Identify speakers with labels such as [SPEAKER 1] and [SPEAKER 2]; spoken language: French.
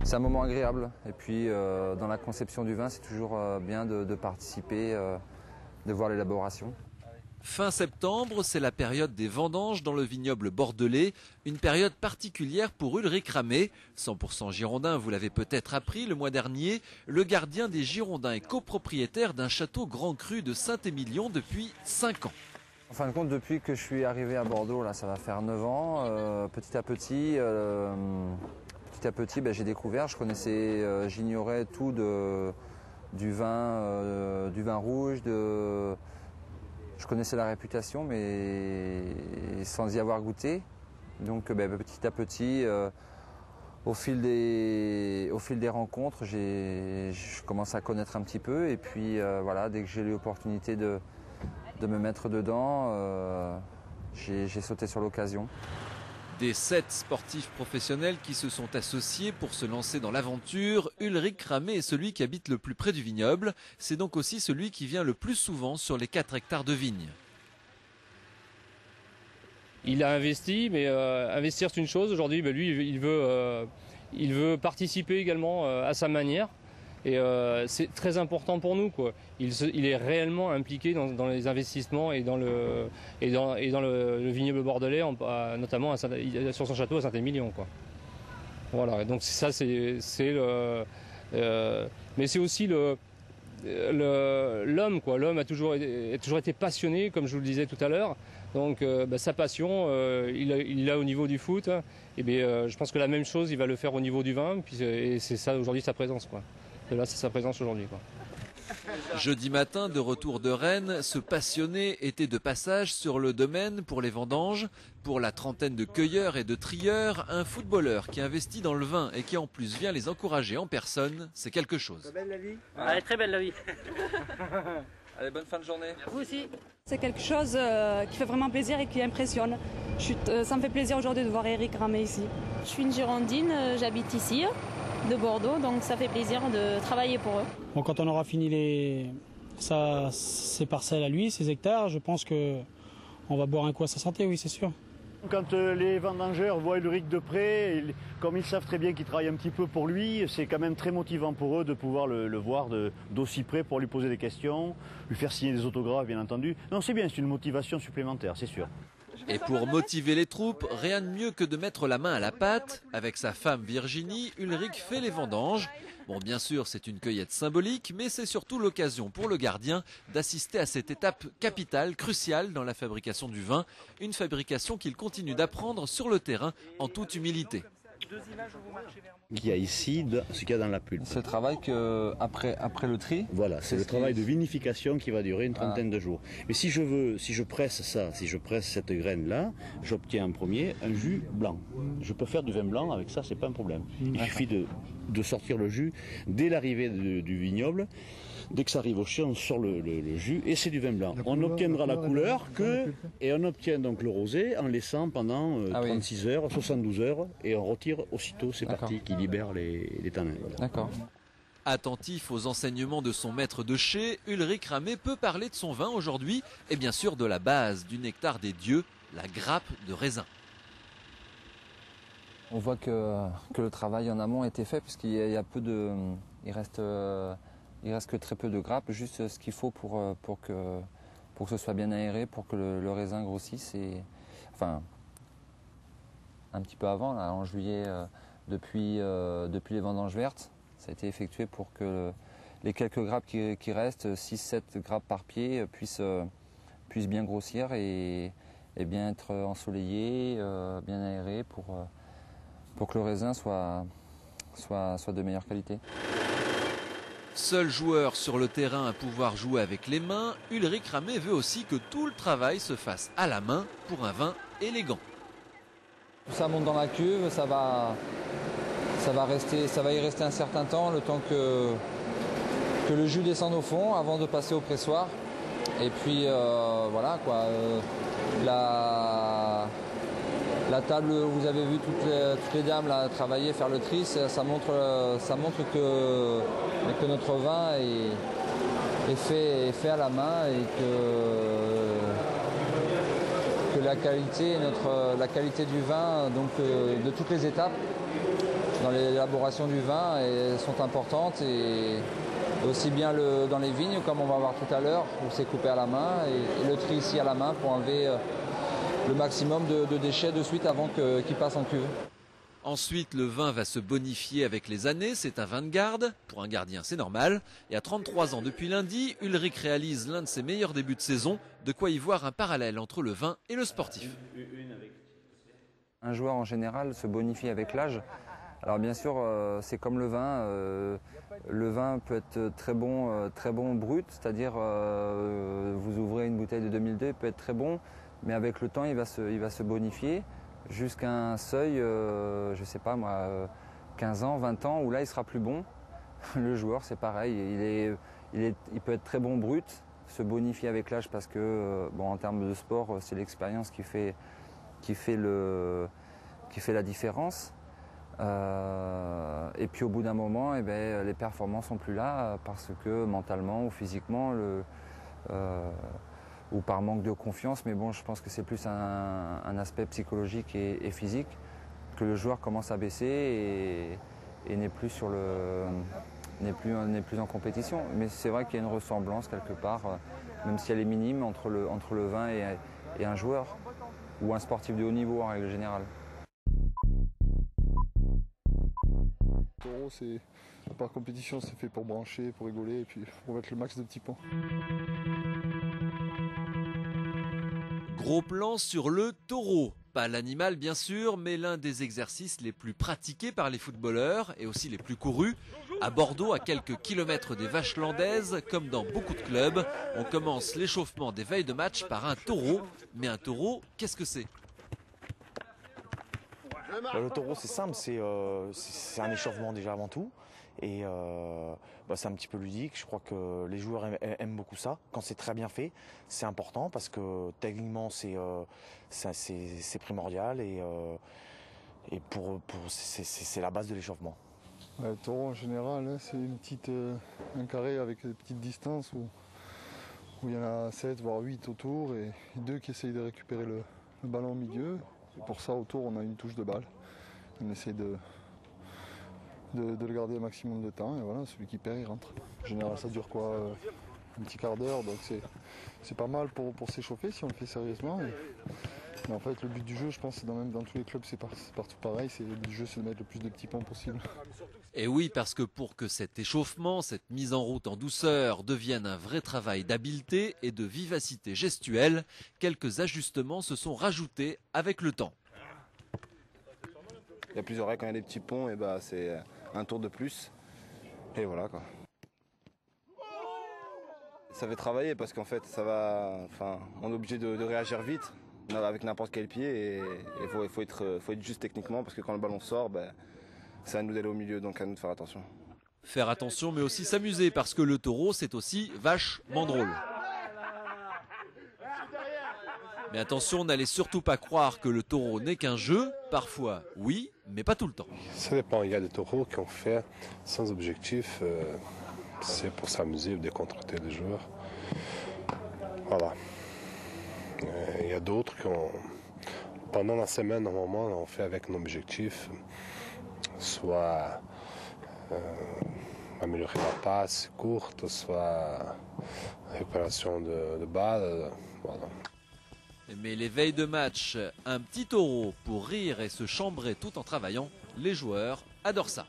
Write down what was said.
[SPEAKER 1] C'est un moment agréable. Et puis dans la conception du vin, c'est toujours bien de participer, de voir l'élaboration.
[SPEAKER 2] Fin septembre, c'est la période des vendanges dans le vignoble bordelais, une période particulière pour Ulrich Ramé. 100% girondin, vous l'avez peut-être appris le mois dernier, le gardien des Girondins est copropriétaire d'un château Grand Cru de Saint-Émilion depuis 5 ans.
[SPEAKER 1] En fin de compte, depuis que je suis arrivé à Bordeaux, là, ça va faire 9 ans, petit à petit, j'ai découvert, j'ignorais tout du vin rouge, je connaissais la réputation, mais sans y avoir goûté. Donc petit à petit, au fil des rencontres, je commence à connaître un petit peu. Et puis voilà, dès que j'ai eu l'opportunité de me mettre dedans, j'ai sauté sur l'occasion.
[SPEAKER 2] Des 7 sportifs professionnels qui se sont associés pour se lancer dans l'aventure, Ulrich Ramé est celui qui habite le plus près du vignoble. C'est donc aussi celui qui vient le plus souvent sur les 4 hectares de vignes.
[SPEAKER 3] Il a investi, mais investir c'est une chose. Aujourd'hui, lui, il veut participer également à sa manière. Et c'est très important pour nous, quoi. Il est réellement impliqué dans les investissements et dans le vignoble bordelais, notamment sur son château à Saint-Émilion, quoi. Voilà, donc ça mais c'est aussi l'homme, quoi. L'homme a toujours été passionné, comme je vous le disais tout à l'heure. Donc sa passion, il l'a au niveau du foot. Et je pense que la même chose, il va le faire au niveau du vin. Et c'est ça aujourd'hui sa présence, quoi. Et là, c'est sa présence aujourd'hui, quoi.
[SPEAKER 2] Jeudi matin, de retour de Rennes, ce passionné était de passage sur le domaine pour les vendanges. Pour la trentaine de cueilleurs et de trieurs, un footballeur qui investit dans le vin et qui en plus vient les encourager en personne, c'est quelque chose.
[SPEAKER 4] C'est belle la vie ?
[SPEAKER 5] Elle est très belle la vie.
[SPEAKER 1] Allez, bonne fin de journée.
[SPEAKER 5] Vous aussi.
[SPEAKER 6] C'est quelque chose qui fait vraiment plaisir et qui impressionne. Ça me fait plaisir aujourd'hui de voir Ulrich Ramé ici.
[SPEAKER 7] Je suis une Girondine, j'habite ici, de Bordeaux, donc ça fait plaisir de travailler pour eux.
[SPEAKER 8] Bon, quand on aura fini ses parcelles à lui, ses hectares, je pense qu'on va boire un coup à sa santé, oui, c'est sûr.
[SPEAKER 4] Quand les vendangeurs voient Ulrich de près, comme ils savent très bien qu'il travaille un petit peu pour lui, c'est quand même très motivant pour eux de pouvoir le voir d'aussi près pour lui poser des questions, lui faire signer des autographes, bien entendu. Non, c'est bien, c'est une motivation supplémentaire, c'est sûr.
[SPEAKER 2] Et pour motiver les troupes, rien de mieux que de mettre la main à la pâte. Avec sa femme Virginie, Ulrich fait les vendanges. Bon, bien sûr, c'est une cueillette symbolique, mais c'est surtout l'occasion pour le gardien d'assister à cette étape capitale, cruciale dans la fabrication du vin. Une fabrication qu'il continue d'apprendre sur le terrain en toute humilité.
[SPEAKER 4] Qu'il y a ici, ce qu'il y a dans la pulpe.
[SPEAKER 1] C'est le travail après le tri.
[SPEAKER 4] Voilà, c'est le travail de vinification qui va durer une trentaine de jours. Mais si je presse cette graine-là, j'obtiens en premier un jus blanc. Je peux faire du vin blanc avec ça, c'est pas un problème. Il suffit de sortir le jus dès l'arrivée du vignoble. Dès que ça arrive au chien, on sort le jus et c'est du vin blanc. On obtiendra la couleur et on obtient donc le rosé en laissant pendant 36 heures, 72 heures et on retire aussitôt, c'est parti, qui libère les tanins. Voilà.
[SPEAKER 1] D'accord.
[SPEAKER 2] Attentif aux enseignements de son maître de chai, Ulrich Ramé peut parler de son vin aujourd'hui et bien sûr de la base du nectar des dieux, la grappe de raisin.
[SPEAKER 1] On voit que le travail en amont a été fait puisqu'il y a il reste que très peu de grappes, juste ce qu'il faut pour que ce soit bien aéré, pour que le raisin grossisse. Enfin, un petit peu avant, là, en juillet, depuis les vendanges vertes, ça a été effectué pour que les quelques grappes qui restent, 6-7 grappes par pied, puissent bien grossir et bien être ensoleillées, bien aérées pour que le raisin soit de meilleure qualité.
[SPEAKER 2] Seul joueur sur le terrain à pouvoir jouer avec les mains, Ulrich Ramé veut aussi que tout le travail se fasse à la main pour un vin élégant.
[SPEAKER 1] Tout ça monte dans la cuve, ça va y rester un certain temps, le temps que le jus descende au fond avant de passer au pressoir. Et puis voilà quoi. La table, vous avez vu toutes les dames là, travailler, faire le tri, ça montre que notre vin est fait à la main et que la qualité du vin, donc de toutes les étapes, dans l'élaboration du vin et sont importantes. Et aussi bien dans les vignes, comme on va voir tout à l'heure, où c'est coupé à la main, et le tri ici à la main pour enlever le maximum de déchets de suite avant qu'il passe en cuve.
[SPEAKER 2] Ensuite, le vin va se bonifier avec les années, c'est un vin de garde. Pour un gardien, c'est normal. Et à 33 ans depuis lundi, Ulrich réalise l'un de ses meilleurs débuts de saison, de quoi y voir un parallèle entre le vin et le sportif.
[SPEAKER 1] Un joueur en général se bonifie avec l'âge. Alors bien sûr, c'est comme le vin. Le vin peut être très bon brut, c'est-à-dire vous ouvrez une bouteille de 2002, il peut être très bon, mais avec le temps, il va se bonifier jusqu'à un seuil, je ne sais pas moi, 15 ans, 20 ans, où là, il sera plus bon. Le joueur, c'est pareil, il peut être très bon brut, se bonifier avec l'âge parce que, bon, en termes de sport, c'est l'expérience qui fait la différence. Et puis au bout d'un moment, eh ben, les performances sont plus là parce que mentalement ou physiquement, ou par manque de confiance, mais bon, je pense que c'est plus un aspect psychologique et physique, que le joueur commence à baisser et n'est plus en compétition. Mais c'est vrai qu'il y a une ressemblance quelque part, même si elle est minime, entre le vin et un joueur ou un sportif de haut niveau en règle générale.
[SPEAKER 5] Le taureau, c'est par compétition, c'est fait pour brancher, pour rigoler et puis pour mettre le max de petits points.
[SPEAKER 2] Gros plan sur le taureau. Pas l'animal bien sûr, mais l'un des exercices les plus pratiqués par les footballeurs et aussi les plus courus. À Bordeaux, à quelques kilomètres des vaches landaises, comme dans beaucoup de clubs, on commence l'échauffement des veilles de match par un taureau. Mais un taureau, qu'est-ce que c'est ?
[SPEAKER 9] Le taureau, c'est simple, c'est un échauffement déjà avant tout. Et c'est un petit peu ludique. Je crois que les joueurs aiment beaucoup ça. Quand c'est très bien fait, c'est important parce que techniquement, c'est primordial et c'est la base de l'échauffement.
[SPEAKER 5] Le taureau, en général, hein, c'est un carré avec des petites distances où il y en a 7 voire 8 autour et 2 qui essayent de récupérer le ballon au milieu. Et pour ça, autour, on a une touche de balle. On essaie de le garder un maximum de temps et voilà, celui qui perd, il rentre. En général, ça dure quoi, un petit quart d'heure, donc c'est pas mal pour s'échauffer si on le fait sérieusement. Mais en fait, le but du jeu, je pense, même dans tous les clubs, c'est partout pareil. Le but du jeu, c'est de mettre le plus de petits points possible.
[SPEAKER 2] Et oui, parce que pour que cet échauffement, cette mise en route en douceur devienne un vrai travail d'habileté et de vivacité gestuelle, quelques ajustements se sont rajoutés avec le temps.
[SPEAKER 10] Il y a plusieurs règles, quand il y a des petits ponts, et c'est un tour de plus. Et voilà quoi. Ça fait travailler parce qu'en fait, on est obligé de réagir vite avec n'importe quel pied et il faut être juste techniquement parce que quand le ballon sort, c'est à nous d'aller au milieu, donc à nous de faire attention.
[SPEAKER 2] Faire attention mais aussi s'amuser parce que le taureau c'est aussi vachement drôle. Mais attention, n'allez surtout pas croire que le taureau n'est qu'un jeu. Parfois, oui, mais pas tout le temps.
[SPEAKER 11] Ça dépend. Il y a des taureaux qui ont fait sans objectif. C'est pour s'amuser ou décontracter les joueurs. Voilà. Il y a d'autres qui ont, pendant la semaine, normalement, on fait avec un objectif. Soit améliorer la passe courte, soit récupération de balles. Voilà.
[SPEAKER 2] Mais les veilles de match, un petit taureau pour rire et se chambrer tout en travaillant, les joueurs adorent ça.